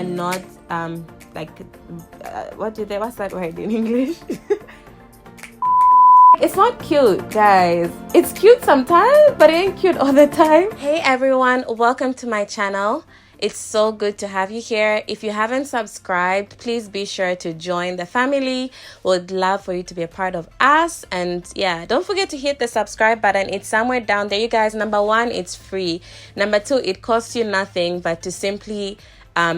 and not like what's that word in English? It's not cute, guys. It's cute sometimes, but it ain't cute all the time. Hey everyone, welcome to my channel. It's so good to have you here. If you haven't subscribed, please be sure to join the family. Would love for you to be a part of us. And yeah, don't forget to hit the subscribe button. It's somewhere down there, you guys. Number one, it's free. Number two, it costs you nothing but to simply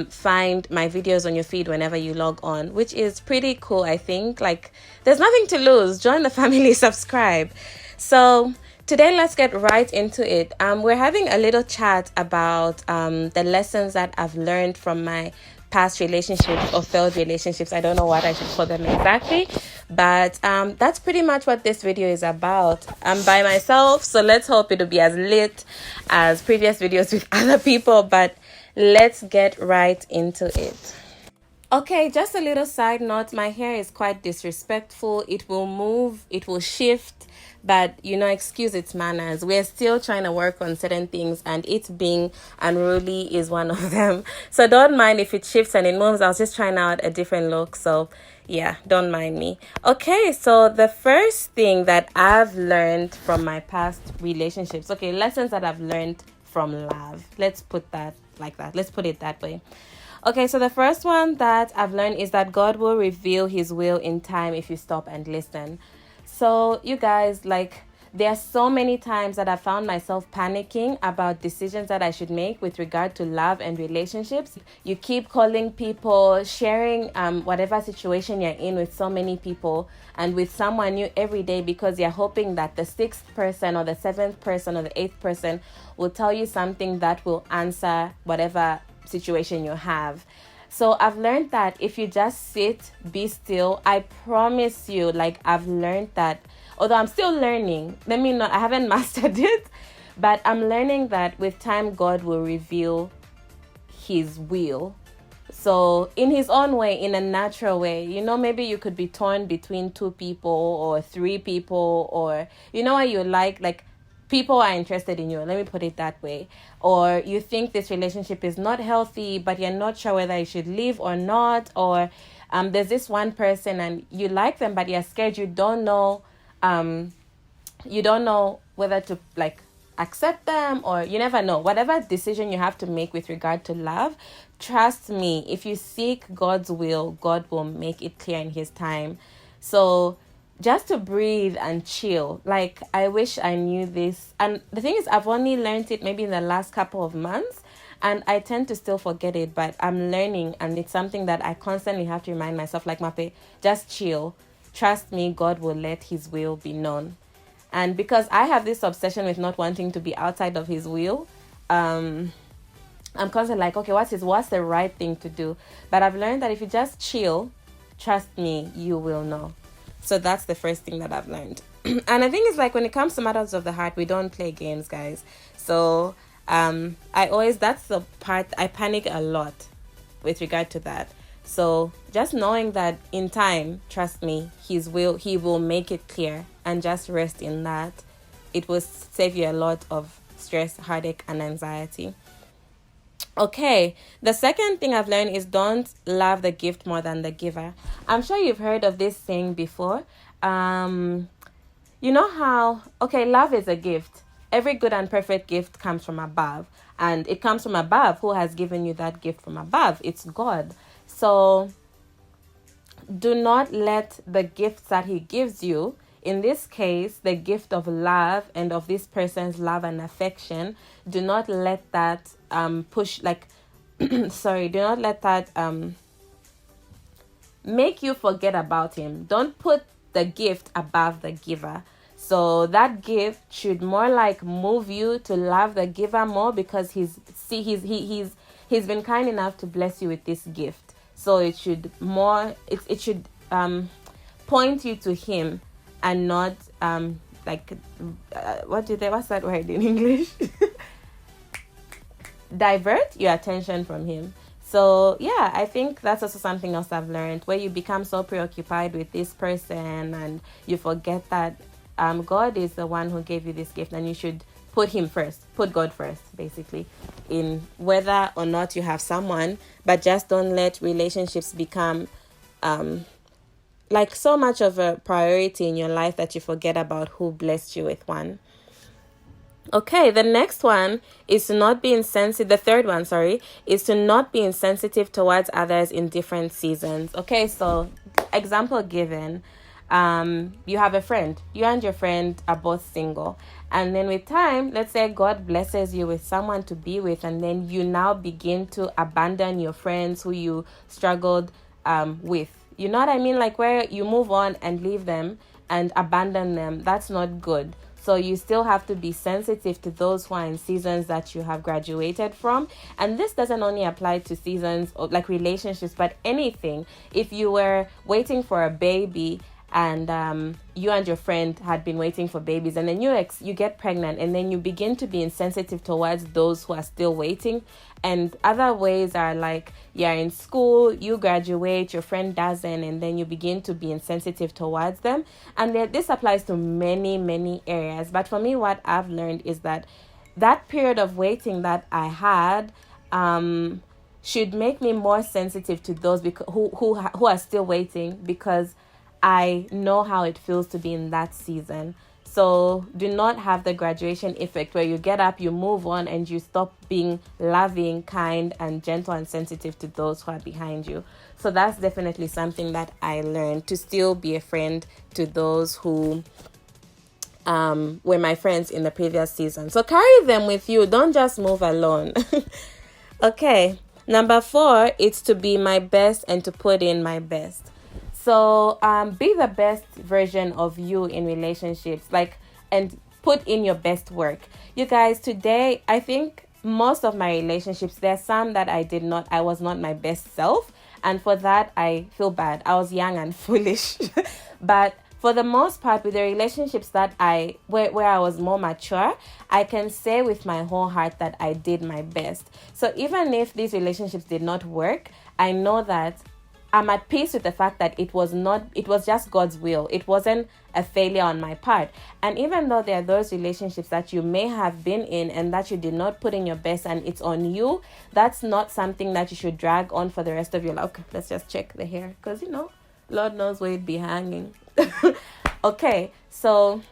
find my videos on your feed whenever you log on, which is pretty cool. I think like there's nothing to lose. Join the family, subscribe. So today, let's get right into it. We're having a little chat about the lessons that I've learned from my past relationships or failed relationships. I don't know what I should call them exactly, but that's pretty much what this video is about. I'm by myself, so let's hope it'll be as lit as previous videos with other people, but let's get right into it. Okay, just a little side note, my hair is quite disrespectful. It will move, it will shift, but excuse its manners. We're still trying to work on certain things, and it being unruly is one of them. So don't mind if it shifts and it moves. I was just trying out a different look, so yeah, don't mind me. Okay, so the first thing that I've learned from my past relationships, lessons that I've learned from love. Let's put that like that. Let's put it that way. Okay, so the first one that I've learned is that God will reveal his will in time if you stop and listen. So you guys, there are so many times that I found myself panicking about decisions that I should make with regard to love and relationships. You keep calling people, sharing whatever situation you're in with so many people and with someone new every day because you're hoping that the sixth person or the seventh person or the eighth person will tell you something that will answer whatever situation you have. So I've learned that if you just sit, be still, I promise you, I've learned that, although I'm still learning, I haven't mastered it, but I'm learning that with time, God will reveal his will. So in his own way, in a natural way, maybe you could be torn between two people or three people, or what you like people are interested in you, let me put it that way. Or you think this relationship is not healthy, but you're not sure whether you should leave or not. Or there's this one person and you like them, but you're scared. You don't know whether to accept them, or you never know. Whatever decision you have to make with regard to love, trust me, if you seek God's will, God will make it clear in his time. So just to breathe and chill. I wish I knew this. And the thing is, I've only learned it maybe in the last couple of months, and I tend to still forget it, but I'm learning, and it's something that I constantly have to remind myself, Mape, just chill. Trust me, God will let his will be known. And because I have this obsession with not wanting to be outside of his will, I'm constantly okay, what's the right thing to do? But I've learned that if you just chill, trust me, you will know. So that's the first thing that I've learned. And I think it's when it comes to matters of the heart, we don't play games, guys. So that's the part I panic a lot with regard to that. So just knowing that in time, trust me, he will make it clear, and just rest in that. It will save you a lot of stress, heartache, and anxiety. Okay, the second thing I've learned is don't love the gift more than the giver. I'm sure you've heard of this saying before. You know how, love is a gift. Every good and perfect gift comes from above. And it comes from above. Who has given you that gift from above? It's God. So do not let the gifts that he gives you, in this case, the gift of love and of this person's love and affection, do not let that do not let that make you forget about him. Don't put the gift above the giver. So that gift should more move you to love the giver more, because he's been kind enough to bless you with this gift. So it should point you to him, and not what's that word in English? Divert your attention from him. So yeah, I think that's also something else I've learned, where you become so preoccupied with this person and you forget that God is the one who gave you this gift, and you should put him first, put God first, basically, in whether or not you have someone. But just don't let relationships become like so much of a priority in your life that you forget about who blessed you with one. Okay, the next one is to not be insensitive. The third one, sorry, is to not be insensitive towards others in different seasons. Okay, so example given, you have a friend. You and your friend are both single. And then with time, let's say God blesses you with someone to be with, and then you now begin to abandon your friends who you struggled with. You know what I mean? Like where you move on and leave them and abandon them. That's not good. So you still have to be sensitive to those who are in seasons that you have graduated from. And this doesn't only apply to seasons or like relationships, but anything. If you were waiting for a baby and you and your friend had been waiting for babies, and then you get pregnant, and then you begin to be insensitive towards those who are still waiting. And other ways are like you're in school, you graduate, your friend doesn't, and then you begin to be insensitive towards them. And this applies to many areas. But for me, what I've learned is that period of waiting that I had should make me more sensitive to those who are still waiting, because I know how it feels to be in that season. So do not have the graduation effect where you get up, you move on, and you stop being loving, kind, and gentle and sensitive to those who are behind you. So that's definitely something that I learned, to still be a friend to those who were my friends in the previous season. So carry them with you. Don't just move alone. Okay. Number 4, it's to be my best and to put in my best. So be the best version of you in relationships, and put in your best work. You guys, today, I think most of my relationships, there's some that I was not my best self. And for that, I feel bad. I was young and foolish. But for the most part, with the relationships that where I was more mature, I can say with my whole heart that I did my best. So even if these relationships did not work, I know that I'm at peace with the fact that it was just God's will. It wasn't a failure on my part. And even though there are those relationships that you may have been in and that you did not put in your best and it's on you, that's not something that you should drag on for the rest of your life. Okay, let's just check the hair, because Lord knows where it'd be hanging. Okay, so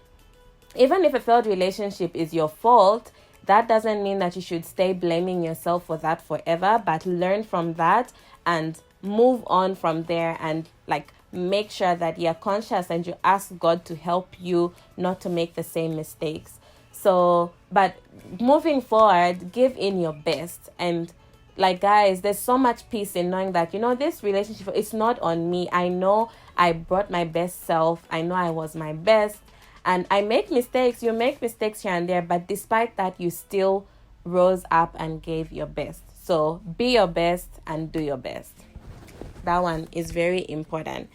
even if a failed relationship is your fault, that doesn't mean that you should stay blaming yourself for that forever, but learn from that and move on from there, and make sure that you're conscious and you ask God to help you not to make the same mistakes. So, but moving forward, give in your best. And guys, there's so much peace in knowing that, this relationship, it's not on me. I know I brought my best self. I know I was my best. And I make mistakes. You make mistakes here and there. But despite that, you still rose up and gave your best. So be your best and do your best. That one is very important.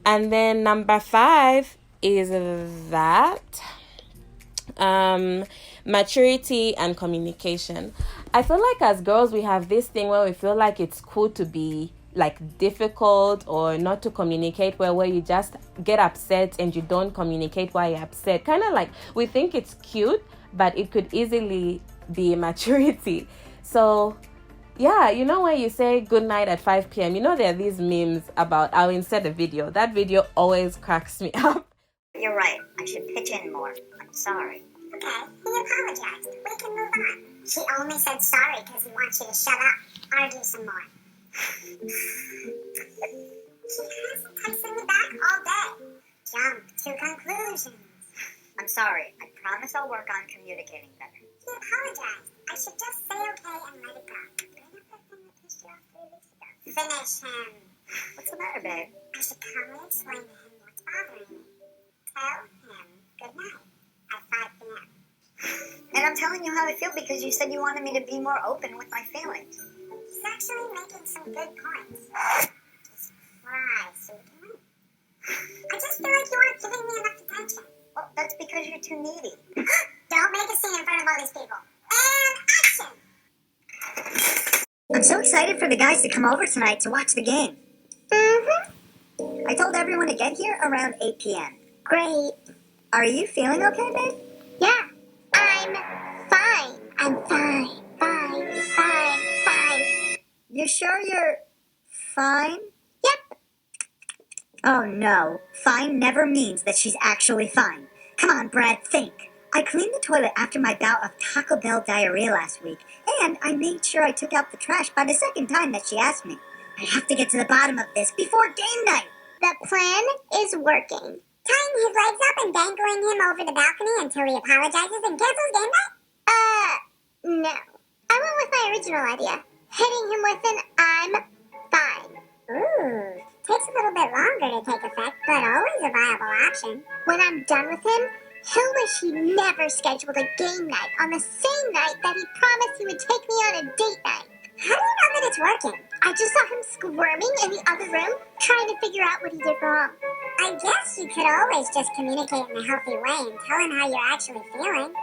And then number 5 is that maturity and communication. I feel like as girls, we have this thing where we feel like it's cool to be difficult or not to communicate well, where you just get upset and you don't communicate why you're upset. Kind of we think it's cute, but it could easily be immaturity. So yeah, when you say good night at 5 p.m., there are these memes about, I'll insert a video. That video always cracks me up. You're right. I should pitch in more. I'm sorry. Okay, he apologized. We can move on. She only said sorry because he wants you to shut up. Argue some more. She hasn't texted me back all day. Jump to conclusions. I'm sorry. I promise I'll work on communicating better. He apologized. I should just say okay and let it go. Finish him. What's the matter, babe? I should calmly explain to him what's bothering me. Tell him good night at 5 p.m. And I'm telling you how I feel because you said you wanted me to be more open with my feelings. He's actually making some good points. Just cry so we can win. I just feel like you aren't giving me enough attention. Well, that's because you're too needy. Don't make a scene in front of all these people. And action! I'm so excited for the guys to come over tonight to watch the game. Mm-hmm. I told everyone to get here around 8 p.m. Great. Are you feeling okay, babe? Yeah, I'm fine. I'm fine. Fine. You sure you're fine? Yep. Oh no, fine never means that she's actually fine. Come on, Brad, think. I cleaned the toilet after my bout of Taco Bell diarrhea last week, and I made sure I took out the trash by the second time that she asked me. I have to get to the bottom of this before game night. The plan is working. Tying his legs up and dangling him over the balcony until he apologizes and cancels game night? No. I went with my original idea. Hitting him with an I'm fine. Ooh. Takes a little bit longer to take effect, but always a viable option. When I'm done with him, he'll wish he never scheduled a game night on the same night that he promised he would take me on a date night. How do you know that it's working? I just saw him squirming in the other room, trying to figure out what he did wrong. I guess you could always just communicate in a healthy way and tell him how you're actually feeling.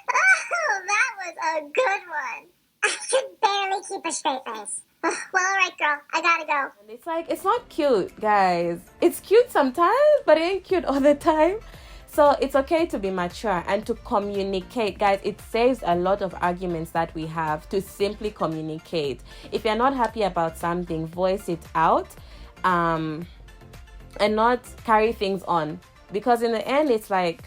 Oh, that was a good one. I could barely keep a straight face. Well, alright, girl. I gotta go. And it's like, it's not cute, guys. It's cute sometimes, but it ain't cute all the time. So it's okay to be mature and to communicate, guys. It saves a lot of arguments that we have to simply communicate. If you're not happy about something, voice it out, and not carry things on. Because in the end, it's like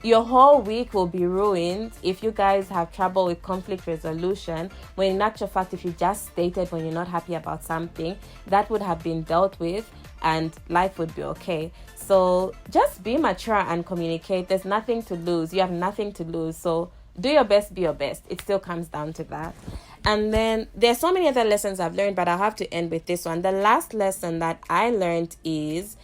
your whole week will be ruined if you guys have trouble with conflict resolution, when in actual fact, if you just stated when you're not happy about something, that would have been dealt with and life would be okay. So just be mature and communicate. There's nothing to lose. You have nothing to lose. So do your best, be your best. It still comes down to that. And then there's so many other lessons I've learned, but I'll have to end with this one. The last lesson that I learned is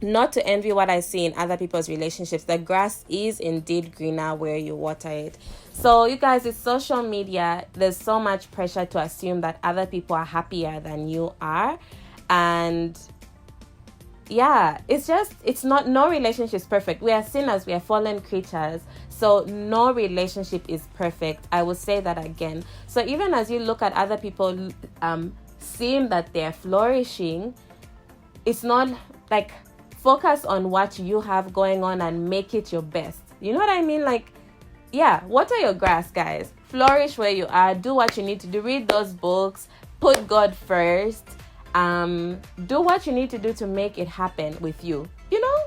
not to envy what I see in other people's relationships. The grass is indeed greener where you water it. So you guys, with social media, there's so much pressure to assume that other people are happier than you are. And yeah, no relationship is perfect. We are sinners, we are fallen creatures. So no relationship is perfect. I will say that again. So even as you look at other people seeing that they're flourishing, it's not like, focus on what you have going on and make it your best. You know what I mean? Like, yeah, water your grass, guys. Flourish where you are. Do what you need to do. Read those books. Put God first. Do what you need to do to make it happen with you. You know,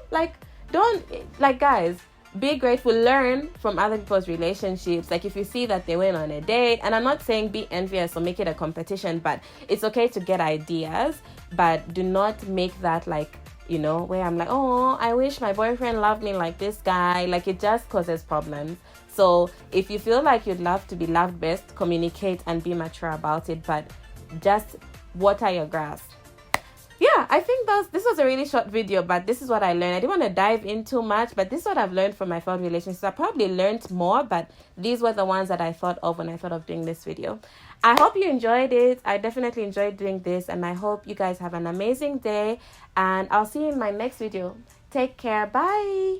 guys, be grateful. Learn from other people's relationships. Like, if you see that they went on a date, and I'm not saying be envious or make it a competition, but it's okay to get ideas, but do not make that like, you know, where I'm like, oh, I wish my boyfriend loved me like this guy. Like, it just causes problems. So if you feel like you'd love to be loved best, communicate and be mature about it, but just water your grass. Yeah, I think this was a really short video, but this is what I learned. I didn't want to dive in too much, but this is what I've learned from my failed relationships. I probably learned more, but these were the ones that I thought of when I thought of doing this video. I hope you enjoyed it. I definitely enjoyed doing this, and I hope you guys have an amazing day, and I'll see you in my next video. Take care. Bye.